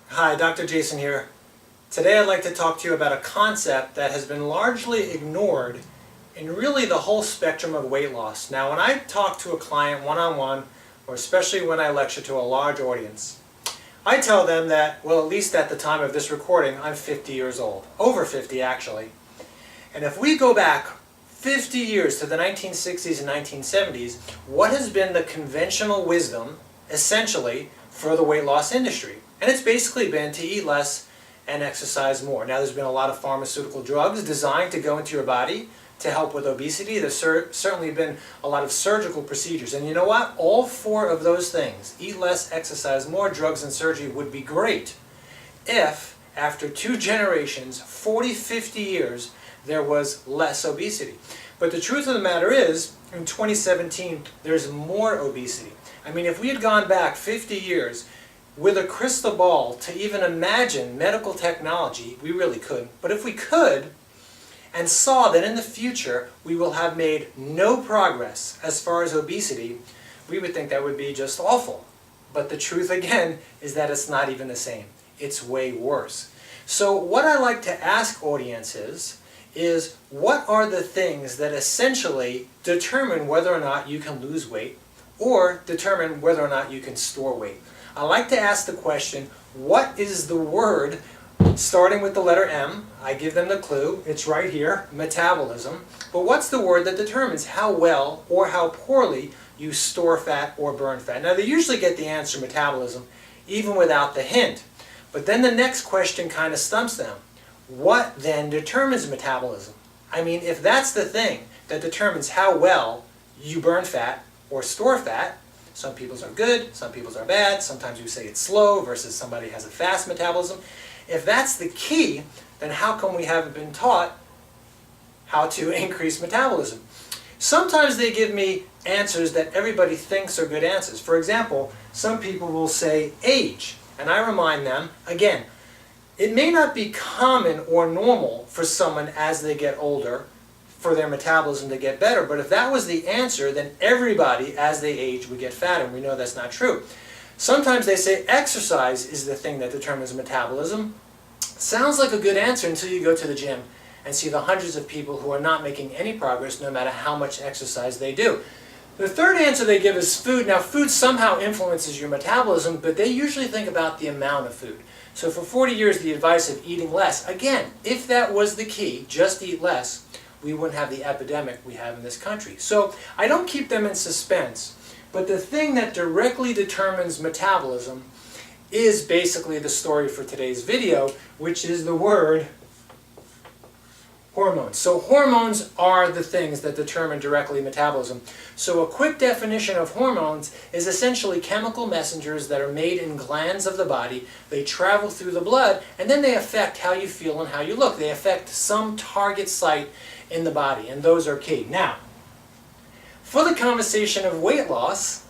Hi, Dr. Jason here. Today I'd like to talk to you about a concept that has been largely ignored in really the whole spectrum of weight loss. Now, when I talk to a client one-on-one, or especially when I lecture to a large audience, I tell them that, well, at least at the time of this recording, I'm 50 years old. Over 50, actually. And if we go back 50 years to the 1960s and 1970s, what has been the conventional wisdom, essentially, for the weight loss industry? And it's basically been to eat less and exercise more. Now, there's been a lot of pharmaceutical drugs designed to go into your body to help with obesity. There's certainly been a lot of surgical procedures. And you know what? All four of those things, eat less, exercise more, drugs and surgery, would be great if, after 2 generations, 40, 50 years, there was less obesity. But the truth of the matter is, in 2017, there's more obesity. I mean, if we had gone back 50 years with a crystal ball to even imagine medical technology, we really couldn't. But if we could, and saw that in the future we will have made no progress as far as obesity, we would think that would be just awful. But the truth, again, is that it's not even the same. It's way worse. So what I like to ask audiences is, what are the things that essentially determine whether or not you can lose weight or determine whether or not you can store weight? I like to ask the question, what is the word starting with the letter M? I give them the clue. It's right here, metabolism. But what's the word that determines how well or how poorly you store fat or burn fat? Now, they usually get the answer metabolism even without the hint. But then the next question kind of stumps them. What then determines metabolism? I mean, if that's the thing that determines how well you burn fat or store fat, some people's are good, some people's are bad, sometimes you say it's slow versus somebody has a fast metabolism. If that's the key, then how come we haven't been taught how to increase metabolism? Sometimes they give me answers that everybody thinks are good answers. For example, some people will say age, and I remind them, again, it may not be common or normal for someone as they get older for their metabolism to get better, but if that was the answer, then everybody as they age would get fatter, and we know that's not true. Sometimes they say exercise is the thing that determines metabolism. Sounds like a good answer until you go to the gym and see the hundreds of people who are not making any progress no matter how much exercise they do. The third answer they give is food. Now, food somehow influences your metabolism, but they usually think about the amount of food. So for 40 years, the advice of eating less. Again, if that was the key, just eat less, we wouldn't have the epidemic we have in this country. So I don't keep them in suspense. But the thing that directly determines metabolism is basically the story for today's video, which is the word hormones. So hormones are the things that determine directly metabolism. So a quick definition of hormones is essentially chemical messengers that are made in glands of the body. They travel through the blood, and then they affect how you feel and how you look. They affect some target site in the body, and those are key. Now, for the conversation of weight loss,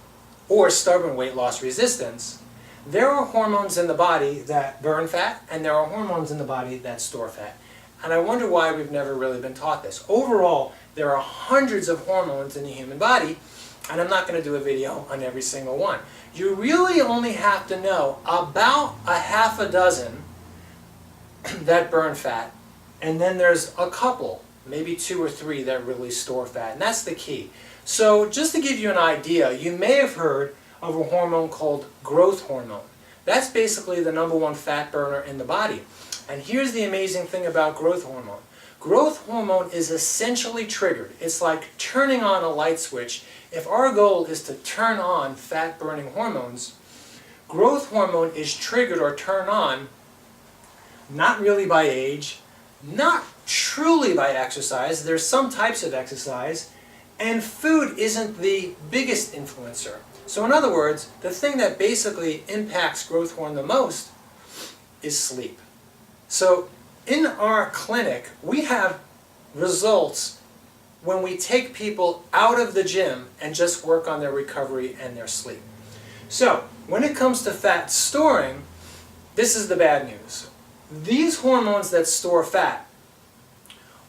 or stubborn weight loss resistance, there are hormones in the body that burn fat, and there are hormones in the body that store fat. And I wonder why we've never really been taught this. Overall, there are hundreds of hormones in the human body, and I'm not going to do a video on every single one. You really only have to know about a half a dozen that burn fat, and then there's a couple, maybe 2 or 3 that really store fat, and that's the key. So just to give you an idea, you may have heard of a hormone called growth hormone. That's basically the #1 fat burner in the body. And here's the amazing thing about growth hormone. Growth hormone is essentially triggered. It's like turning on a light switch. If our goal is to turn on fat-burning hormones, growth hormone is triggered or turned on not really by age, not truly by exercise. There's some types of exercise, and food isn't the biggest influencer. So in other words, the thing that basically impacts growth hormone the most is sleep. So in our clinic, we have results when we take people out of the gym and just work on their recovery and their sleep. So when it comes to fat storing, this is the bad news. These hormones that store fat,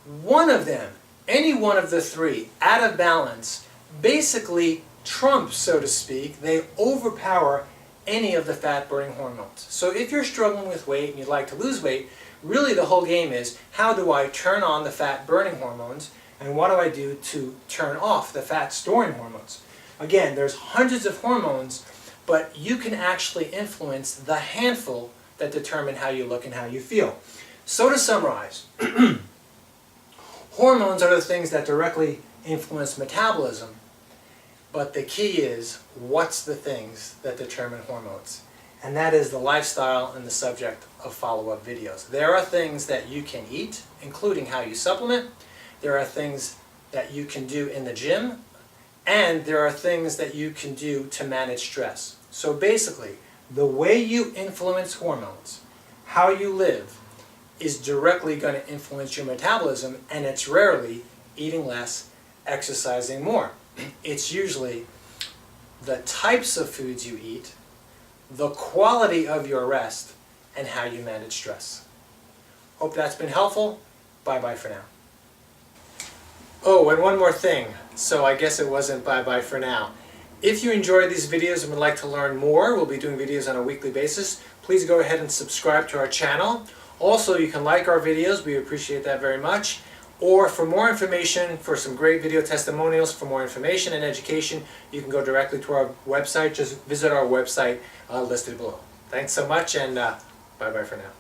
one of them, any one of the 3, out of balance, basically trump, so to speak, they overpower any of the fat-burning hormones. So if you're struggling with weight and you'd like to lose weight, really the whole game is, how do I turn on the fat-burning hormones, and what do I do to turn off the fat-storing hormones? Again, there's hundreds of hormones, but you can actually influence the handful that determine how you look and how you feel. So to summarize, hormones are the things that directly influence metabolism, but the key is, what's the things that determine hormones? And that is the lifestyle and the subject of follow-up videos. There are things that you can eat, including how you supplement. There are things that you can do in the gym, and there are things that you can do to manage stress. So basically, the way you influence hormones, how you live, is directly going to influence your metabolism, and it's rarely eating less, exercising more. It's usually the types of foods you eat, the quality of your rest, and how you manage stress. Hope that's been helpful. Bye-bye for now. Oh, and one more thing. So I guess it wasn't bye-bye for now. If you enjoy these videos and would like to learn more, we'll be doing videos on a weekly basis. Please go ahead and subscribe to our channel. Also, you can like our videos. We appreciate that very much. Or for more information, for some great video testimonials, for more information and education, you can go directly to our website. Just visit our website listed below. Thanks so much, and bye-bye for now.